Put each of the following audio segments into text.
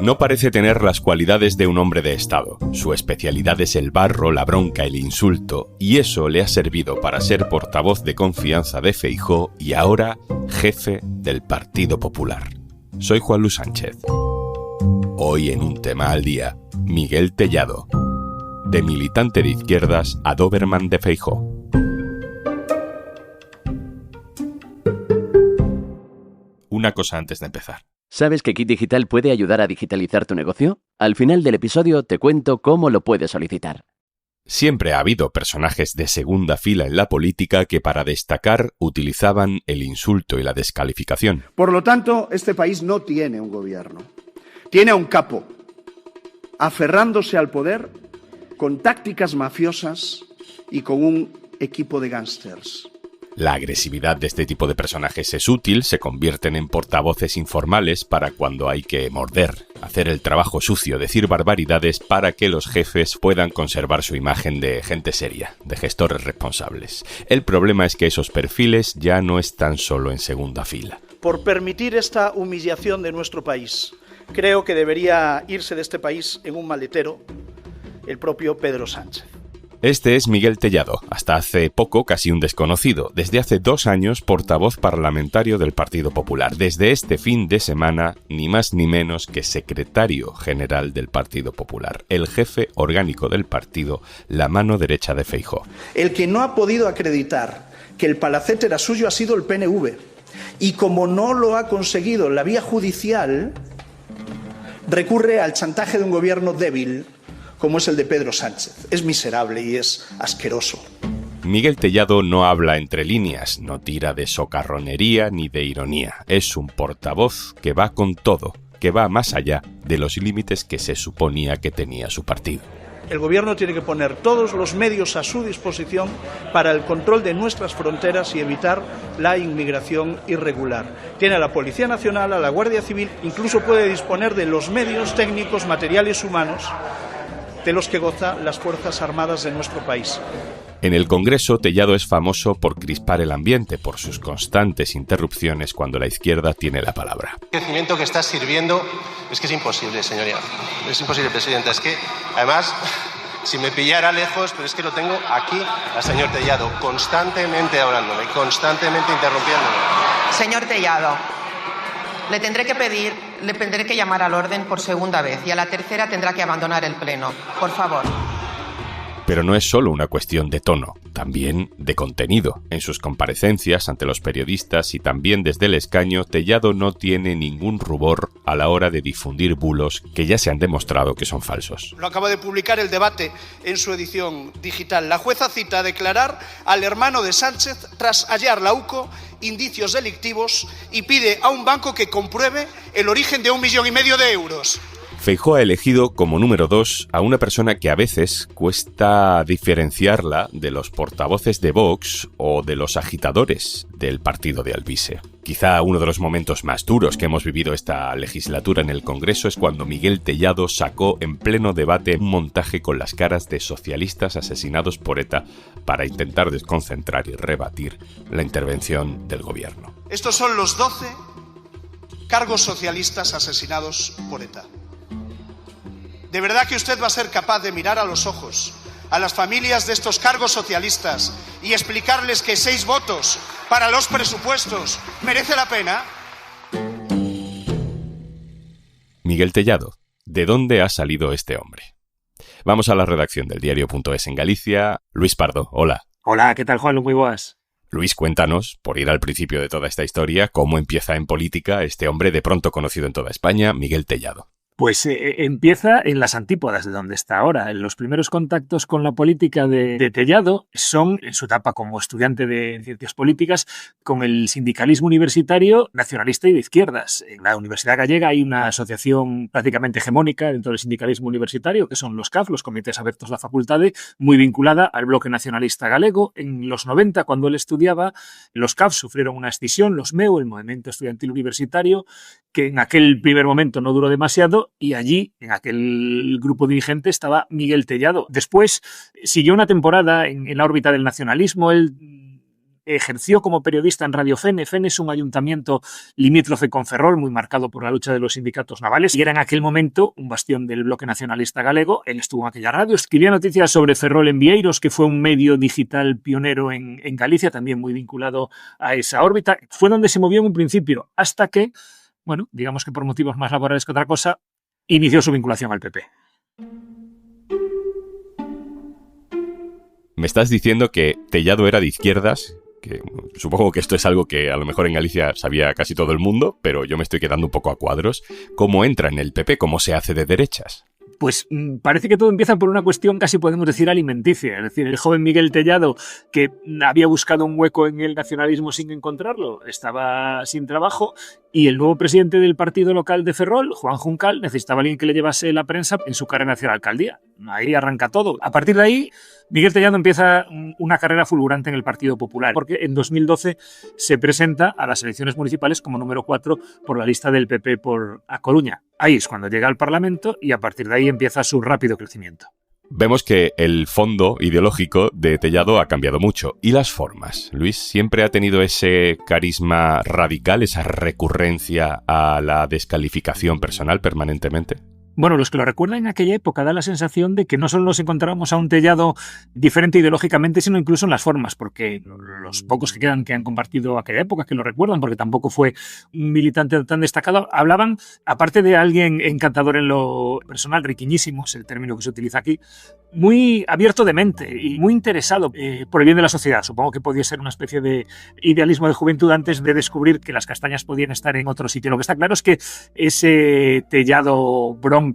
No parece tener las cualidades de un hombre de Estado. Su especialidad es el barro, la bronca, el insulto, y eso le ha servido para ser portavoz de confianza de Feijóo y ahora jefe del Partido Popular. Soy Juan Luis Sánchez. Hoy en Un Tema al Día, Miguel Tellado. De militante de izquierdas a Doberman de Feijóo. Una cosa antes de empezar. ¿Sabes que Kit Digital puede ayudar a digitalizar tu negocio? Al final del episodio te cuento cómo lo puedes solicitar. Siempre ha habido personajes de segunda fila en la política que para destacar utilizaban el insulto y la descalificación. Por lo tanto, este país no tiene un gobierno. Tiene a un capo, aferrándose al poder con tácticas mafiosas y con un equipo de gángsters. La agresividad de este tipo de personajes es útil, se convierten en portavoces informales para cuando hay que morder, hacer el trabajo sucio, decir barbaridades para que los jefes puedan conservar su imagen de gente seria, de gestores responsables. El problema es que esos perfiles ya no están solo en segunda fila. Por permitir esta humillación de nuestro país, creo que debería irse de este país en un maletero el propio Pedro Sánchez. Este es Miguel Tellado, hasta hace poco casi un desconocido, desde hace 2 años portavoz parlamentario del Partido Popular, desde este fin de semana ni más ni menos que secretario general del Partido Popular, el jefe orgánico del partido, la mano derecha de Feijóo. El que no ha podido acreditar que el palacete era suyo ha sido el PNV, y como no lo ha conseguido en la vía judicial, recurre al chantaje de un gobierno débil, como es el de Pedro Sánchez. Es miserable y es asqueroso. Miguel Tellado no habla entre líneas, no tira de socarronería ni de ironía. Es un portavoz que va con todo, que va más allá de los límites que se suponía que tenía su partido. El gobierno tiene que poner todos los medios a su disposición para el control de nuestras fronteras y evitar la inmigración irregular. Tiene a la Policía Nacional, a la Guardia Civil, incluso puede disponer de los medios técnicos, materiales humanos de los que gozan las Fuerzas Armadas de nuestro país. En el Congreso, Tellado es famoso por crispar el ambiente, por sus constantes interrupciones cuando la izquierda tiene la palabra. El crecimiento que está sirviendo es que es imposible, señoría. Es imposible, presidenta. Es que, además, si me pillara lejos, pero es que lo tengo aquí al señor Tellado, constantemente hablándome, constantemente interrumpiéndome. Señor Tellado, le tendré que llamar al orden por segunda vez y a la tercera tendrá que abandonar el pleno. Por favor. Pero no es solo una cuestión de tono, también de contenido. En sus comparecencias ante los periodistas y también desde el escaño, Tellado no tiene ningún rubor a la hora de difundir bulos que ya se han demostrado que son falsos. Lo acaba de publicar El Debate en su edición digital. La jueza cita a declarar al hermano de Sánchez tras hallar la UCO indicios delictivos y pide a un banco que compruebe el origen de 1,5 millones de euros. Feijóo ha elegido como número 2 a una persona que a veces cuesta diferenciarla de los portavoces de Vox o de los agitadores del partido de Alvise. Quizá uno de los momentos más duros que hemos vivido esta legislatura en el Congreso es cuando Miguel Tellado sacó en pleno debate un montaje con las caras de socialistas asesinados por ETA para intentar desconcentrar y rebatir la intervención del gobierno. Estos son los 12 cargos socialistas asesinados por ETA. ¿De verdad que usted va a ser capaz de mirar a los ojos a las familias de estos cargos socialistas y explicarles que 6 votos para los presupuestos merece la pena? Miguel Tellado, ¿de dónde ha salido este hombre? Vamos a la redacción del diario.es en Galicia. Luis Pardo, hola. Hola, ¿qué tal, Juan? Muy buenas. Luis, cuéntanos, por ir al principio de toda esta historia, cómo empieza en política este hombre de pronto conocido en toda España, Miguel Tellado. Pues empieza en las antípodas de donde está ahora. Los primeros contactos con la política de Tellado son en su etapa como estudiante de ciencias políticas con el sindicalismo universitario nacionalista y de izquierdas. En la Universidad Gallega hay una asociación prácticamente hegemónica dentro del sindicalismo universitario, que son los CAF, los Comités Abertos da Facultade, muy vinculada al bloque nacionalista galego. En los 90, cuando él estudiaba, los CAF sufrieron una escisión, los MEU, el Movimiento Estudiantil Universitario, que en aquel primer momento no duró demasiado, y allí, en aquel grupo dirigente, estaba Miguel Tellado. Después siguió una temporada en la órbita del nacionalismo. Él ejerció como periodista en Radio Fene. Fene es un ayuntamiento limítrofe con Ferrol, muy marcado por la lucha de los sindicatos navales, y era en aquel momento un bastión del bloque nacionalista galego. Él estuvo en aquella radio, escribía noticias sobre Ferrol en Vieiros, que fue un medio digital pionero en Galicia, también muy vinculado a esa órbita. Fue donde se movió en un principio, hasta que, bueno, digamos que por motivos más laborales que otra cosa, inició su vinculación al PP. Me estás diciendo que Tellado era de izquierdas, que supongo que esto es algo que a lo mejor en Galicia sabía casi todo el mundo, pero yo me estoy quedando un poco a cuadros. ¿Cómo entra en el PP? ¿Cómo se hace de derechas? Pues parece que todo empieza por una cuestión casi podemos decir alimenticia. Es decir, el joven Miguel Tellado, que había buscado un hueco en el nacionalismo sin encontrarlo, estaba sin trabajo, y el nuevo presidente del partido local de Ferrol, Juan Juncal, necesitaba a alguien que le llevase la prensa en su carrera hacia la alcaldía. Ahí arranca todo. A partir de ahí, Miguel Tellado empieza una carrera fulgurante en el Partido Popular, porque en 2012 se presenta a las elecciones municipales como número 4 por la lista del PP por A Coruña. Ahí es cuando llega al Parlamento y a partir de ahí empieza su rápido crecimiento. Vemos que el fondo ideológico de Tellado ha cambiado mucho. ¿Y las formas? Luis, ¿siempre ha tenido ese carisma radical, esa recurrencia a la descalificación personal permanentemente? Bueno, los que lo recuerdan en aquella época da la sensación de que no solo nos encontrábamos a un Tellado diferente ideológicamente, sino incluso en las formas, porque los pocos que quedan que han compartido aquella época, que lo recuerdan, porque tampoco fue un militante tan destacado, hablaban, aparte de alguien encantador en lo personal, riquiñísimo, es el término que se utiliza aquí, muy abierto de mente y muy interesado por el bien de la sociedad. Supongo que podía ser una especie de idealismo de juventud antes de descubrir que las castañas podían estar en otro sitio. Lo que está claro es que ese Tellado bronco,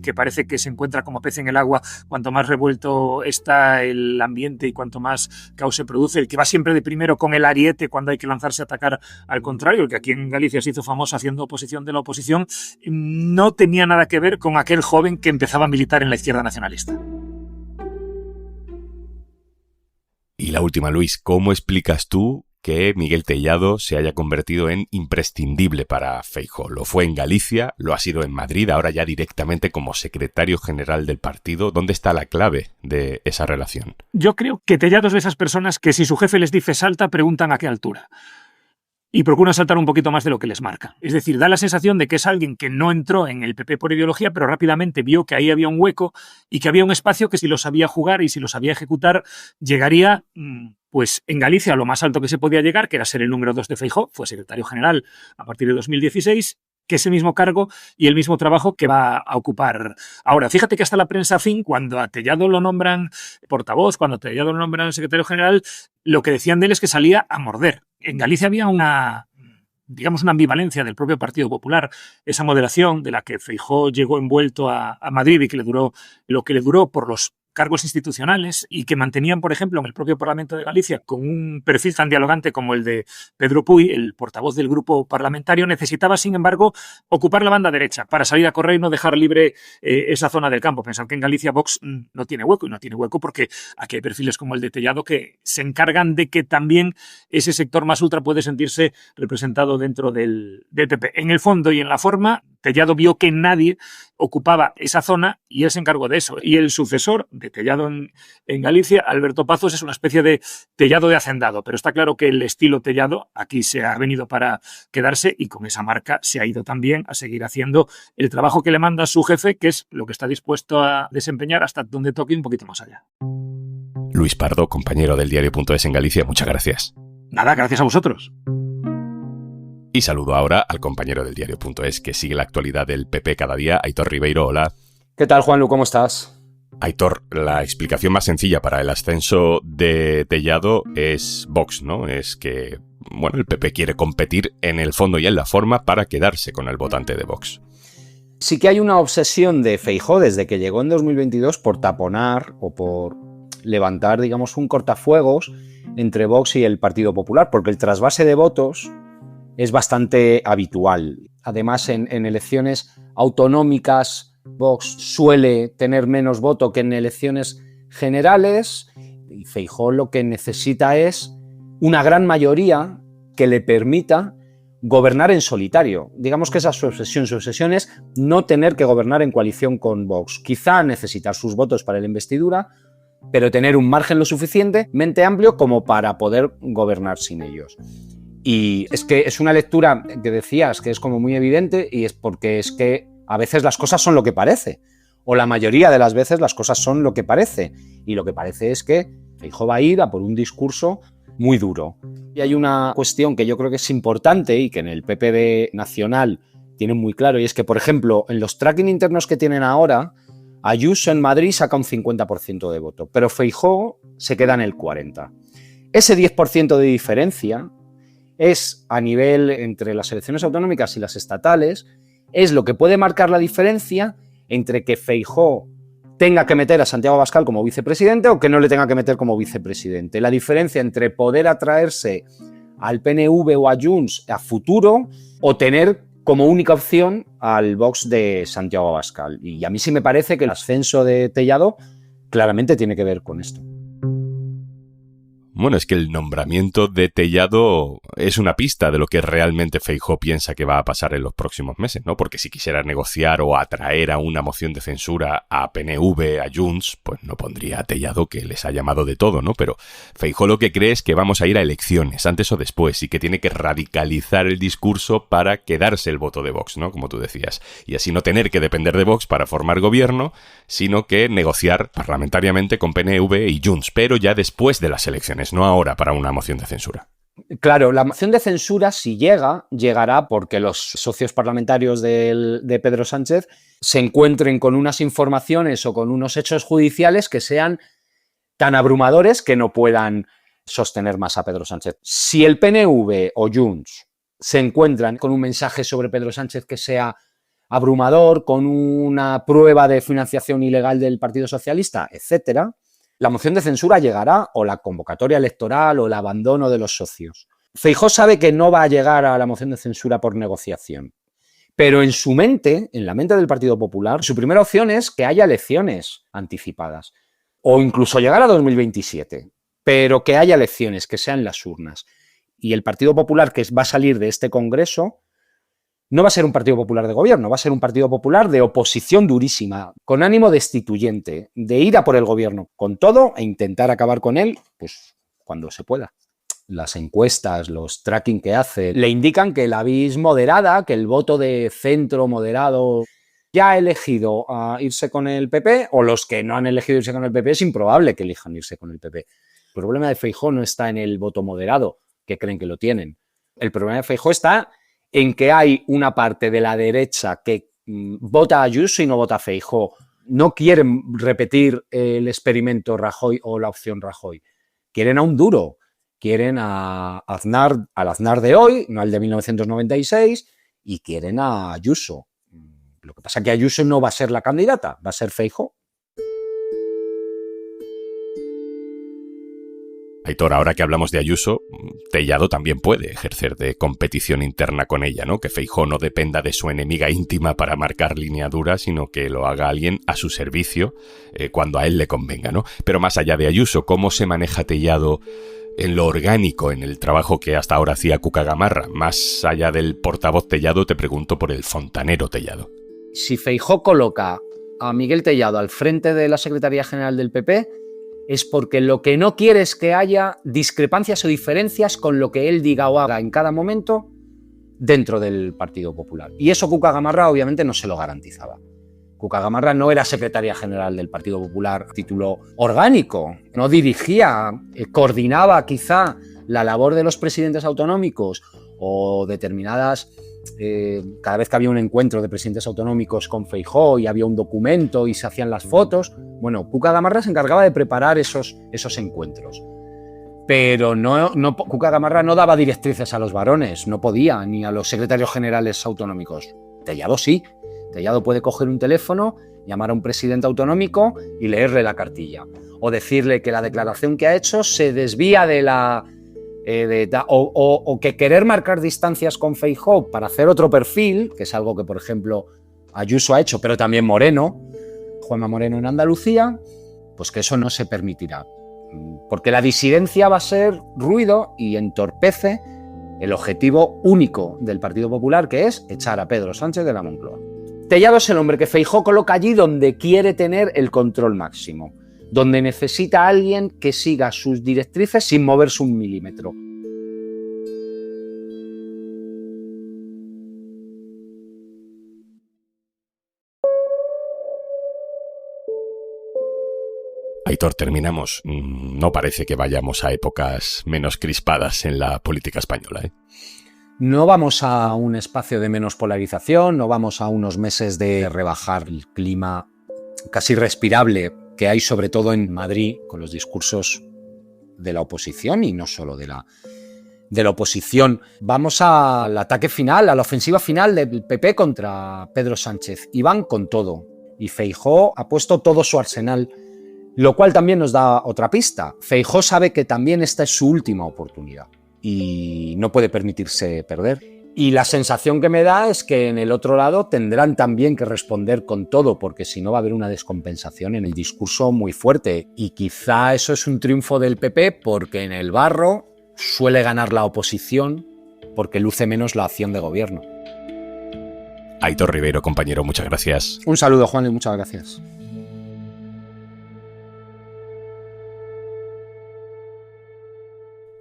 que parece que se encuentra como pez en el agua, cuanto más revuelto está el ambiente y cuanto más caos se produce, el que va siempre de primero con el ariete cuando hay que lanzarse a atacar al contrario, el que aquí en Galicia se hizo famoso haciendo oposición de la oposición, no tenía nada que ver con aquel joven que empezaba a militar en la izquierda nacionalista. Y la última, Luis, ¿cómo explicas tú que Miguel Tellado se haya convertido en imprescindible para Feijóo? Lo fue en Galicia, lo ha sido en Madrid, ahora ya directamente como secretario general del partido. ¿Dónde está la clave de esa relación? Yo creo que Tellado es de esas personas que si su jefe les dice salta, preguntan a qué altura. Y procuran saltar un poquito más de lo que les marca. Es decir, da la sensación de que es alguien que no entró en el PP por ideología, pero rápidamente vio que ahí había un hueco y que había un espacio que si lo sabía jugar y si lo sabía ejecutar, llegaría pues en Galicia a lo más alto que se podía llegar, que era ser el número 2 de Feijóo. Fue secretario general a partir de 2016, que es el mismo cargo y el mismo trabajo que va a ocupar ahora. Fíjate que hasta la prensa afín, cuando a Tellado lo nombran portavoz, cuando a Tellado lo nombran secretario general, lo que decían de él es que salía a morder. En Galicia había una ambivalencia del propio Partido Popular, esa moderación de la que Feijóo llegó envuelto a Madrid y que le duró lo que le duró por los cargos institucionales y que mantenían, por ejemplo, en el propio Parlamento de Galicia, con un perfil tan dialogante como el de Pedro Puy, el portavoz del grupo parlamentario, necesitaba, sin embargo, ocupar la banda derecha para salir a correr y no dejar libre esa zona del campo. Pensad que en Galicia Vox no tiene hueco, y no tiene hueco porque aquí hay perfiles como el de Tellado que se encargan de que también ese sector más ultra puede sentirse representado dentro del PP. En el fondo y en la forma, Tellado vio que nadie ocupaba esa zona y él se encargó de eso. Y el sucesor de Tellado en Galicia, Alberto Pazos, es una especie de Tellado de hacendado, pero está claro que el estilo Tellado aquí se ha venido para quedarse y con esa marca se ha ido también a seguir haciendo el trabajo que le manda su jefe, que es lo que está dispuesto a desempeñar hasta donde toque un poquito más allá. Luis Pardo, compañero del diario.es en Galicia, muchas gracias. Nada, gracias a vosotros. Y saludo ahora al compañero del diario.es que sigue la actualidad del PP cada día, Aitor Ribeiro. Hola. ¿Qué tal, Juanlu? ¿Cómo estás? Aitor, la explicación más sencilla para el ascenso de Tellado es Vox, ¿no? Es que, bueno, el PP quiere competir en el fondo y en la forma para quedarse con el votante de Vox. Sí que hay una obsesión de Feijóo desde que llegó en 2022 por taponar o por levantar, digamos, un cortafuegos entre Vox y el Partido Popular, porque el trasvase de votos es bastante habitual. Además, en elecciones autonómicas, Vox suele tener menos voto que en elecciones generales y Feijóo lo que necesita es una gran mayoría que le permita gobernar en solitario. Digamos que esa es su obsesión. Su obsesión es no tener que gobernar en coalición con Vox. Quizá necesitar sus votos para la investidura, pero tener un margen lo suficientemente amplio como para poder gobernar sin ellos. Y es que es una lectura que decías que es como muy evidente, y es porque es que a veces las cosas son lo que parece, o la mayoría de las veces las cosas son lo que parece, y lo que parece es que Feijóo va a ir a por un discurso muy duro. Y hay una cuestión que yo creo que es importante y que en el PPD nacional tienen muy claro, y es que, por ejemplo, en los tracking internos que tienen ahora, Ayuso en Madrid saca un 50% de voto, pero Feijóo se queda en el 40%. Ese 10% de diferencia es, a nivel entre las elecciones autonómicas y las estatales, es lo que puede marcar la diferencia entre que Feijóo tenga que meter a Santiago Abascal como vicepresidente o que no le tenga que meter como vicepresidente. La diferencia entre poder atraerse al PNV o a Junts a futuro o tener como única opción al Vox de Santiago Abascal. Y a mí sí me parece que el ascenso de Tellado claramente tiene que ver con esto. Bueno, es que el nombramiento de Tellado es una pista de lo que realmente Feijóo piensa que va a pasar en los próximos meses, ¿no? Porque si quisiera negociar o atraer a una moción de censura a PNV, a Junts, pues no pondría a Tellado, que les ha llamado de todo, ¿no? Pero Feijóo lo que cree es que vamos a ir a elecciones, antes o después, y que tiene que radicalizar el discurso para quedarse el voto de Vox, ¿no? Como tú decías. Y así no tener que depender de Vox para formar gobierno, sino que negociar parlamentariamente con PNV y Junts, pero ya después de las elecciones, no ahora para una moción de censura. Claro, la moción de censura, si llegará porque los socios parlamentarios de Pedro Sánchez se encuentren con unas informaciones o con unos hechos judiciales que sean tan abrumadores que no puedan sostener más a Pedro Sánchez. Si el PNV o Junts se encuentran con un mensaje sobre Pedro Sánchez que sea abrumador, con una prueba de financiación ilegal del Partido Socialista, etcétera, la moción de censura llegará, o la convocatoria electoral, o el abandono de los socios. Feijóo sabe que no va a llegar a la moción de censura por negociación, pero en su mente, en la mente del Partido Popular, su primera opción es que haya elecciones anticipadas, o incluso llegar a 2027, pero que haya elecciones, que sean las urnas. Y el Partido Popular que va a salir de este Congreso no va a ser un Partido Popular de gobierno, va a ser un Partido Popular de oposición durísima, con ánimo destituyente, de ir a por el gobierno con todo e intentar acabar con él, pues cuando se pueda. Las encuestas, los tracking que hace, le indican que la vis moderada, que el voto de centro moderado ya ha elegido irse con el PP, o los que no han elegido irse con el PP, es improbable que elijan irse con el PP. El problema de Feijóo no está en el voto moderado, que creen que lo tienen. El problema de Feijóo está en que hay una parte de la derecha que vota a Ayuso y no vota a Feijóo. No quieren repetir el experimento Rajoy o la opción Rajoy. Quieren a un duro. Quieren al Aznar de hoy, no al de 1996, y quieren a Ayuso. Lo que pasa es que Ayuso no va a ser la candidata, va a ser Feijóo. Aitor, ahora que hablamos de Ayuso, Tellado también puede ejercer de competición interna con ella, ¿no? Que Feijóo no dependa de su enemiga íntima para marcar línea dura, sino que lo haga alguien a su servicio cuando a él le convenga, ¿no? Pero más allá de Ayuso, ¿cómo se maneja Tellado en lo orgánico, en el trabajo que hasta ahora hacía Cuca Gamarra? Más allá del portavoz Tellado, te pregunto por el fontanero Tellado. Si Feijóo coloca a Miguel Tellado al frente de la Secretaría General del PP, es porque lo que no quiere es que haya discrepancias o diferencias con lo que él diga o haga en cada momento dentro del Partido Popular. Y eso Cuca Gamarra obviamente no se lo garantizaba. Cuca Gamarra no era secretaria general del Partido Popular a título orgánico, no dirigía, coordinaba quizá la labor de los presidentes autonómicos o determinadas... cada vez que había un encuentro de presidentes autonómicos con Feijóo y había un documento y se hacían las fotos, bueno, Cuca Gamarra se encargaba de preparar esos encuentros. Pero Cuca Gamarra no daba directrices a los varones, no podía, ni a los secretarios generales autonómicos. Tellado sí. Tellado puede coger un teléfono, llamar a un presidente autonómico y leerle la cartilla. O decirle que la declaración que ha hecho se desvía de la... o que querer marcar distancias con Feijóo para hacer otro perfil, que es algo que, por ejemplo, Ayuso ha hecho, pero también Moreno, Juanma Moreno en Andalucía, pues que eso no se permitirá. Porque la disidencia va a ser ruido y entorpece el objetivo único del Partido Popular, que es echar a Pedro Sánchez de la Moncloa. Tellado es el hombre que Feijóo coloca allí donde quiere tener el control máximo. donde necesita a alguien que siga sus directrices sin moverse un milímetro. Aitor, terminamos. No parece que vayamos a épocas menos crispadas en la política española, ¿eh? No vamos a un espacio de menos polarización, no vamos a unos meses de rebajar el clima casi respirable que hay sobre todo en Madrid con los discursos de la oposición y no solo de la oposición. Vamos al ataque final, a la ofensiva final del PP contra Pedro Sánchez. Y van con todo. Y Feijóo ha puesto todo su arsenal, lo cual también nos da otra pista. Feijóo sabe que también esta es su última oportunidad y no puede permitirse perder. Y la sensación que me da es que en el otro lado tendrán también que responder con todo, porque si no va a haber una descompensación en el discurso muy fuerte. Y quizá eso es un triunfo del PP, porque en el barro suele ganar la oposición, porque luce menos la acción de gobierno. Aitor Ribeiro, compañero, muchas gracias. Un saludo, Juan, y muchas gracias.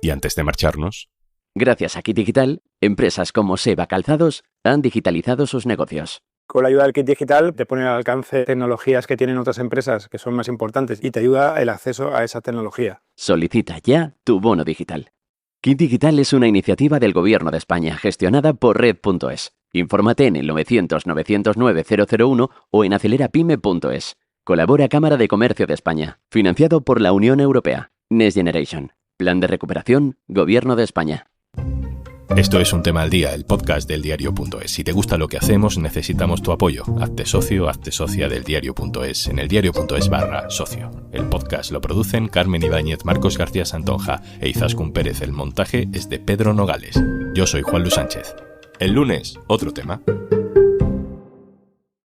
Y antes de marcharnos... Gracias a Kit Digital, empresas como Seba Calzados han digitalizado sus negocios. Con la ayuda del Kit Digital te pone al alcance tecnologías que tienen otras empresas que son más importantes y te ayuda el acceso a esa tecnología. Solicita ya tu bono digital. Kit Digital es una iniciativa del Gobierno de España gestionada por Red.es. Infórmate en el 900-909-001 o en acelerapyme.es. Colabora Cámara de Comercio de España. Financiado por la Unión Europea. Next Generation. Plan de recuperación, Gobierno de España. Esto es Un Tema al Día, el podcast del diario.es. Si te gusta lo que hacemos, necesitamos tu apoyo. Hazte socio, hazte socia del diario.es en el diario.es/socio. El podcast lo producen Carmen Ibáñez, Marcos García Santonja e Izaskun Pérez. El montaje es de Pedro Nogales. Yo soy Juan Luis Sánchez. El lunes, otro tema.